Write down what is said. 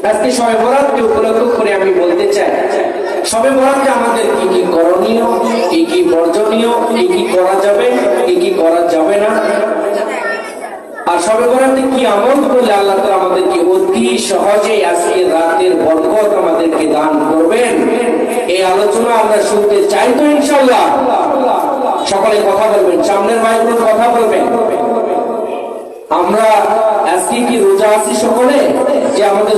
আজকে শবে বরাতকে উপলক্ষ করে আমি বলতে চাই, শবে বরাতে আমাদের কি কি করণীয়, কি কি বর্জনীয়, কি কি করা যাবে, কি কি করা যাবে না, আর শবে বরাতে কি আমল করলে আল্লাহ তাআলা আমাদেরকে অতি সহজে আজকে রাতের বরকত আমাদেরকে দান করবেন, এই আলোচনা আমরা শুনতে চাই তো ইনশাআল্লাহ। সকলে কথা বলবেন, সামনের মাইক্রোফোন কথা বলবেন। আমরা আজকে কি রোজা আছি সকলে, যে আমাদের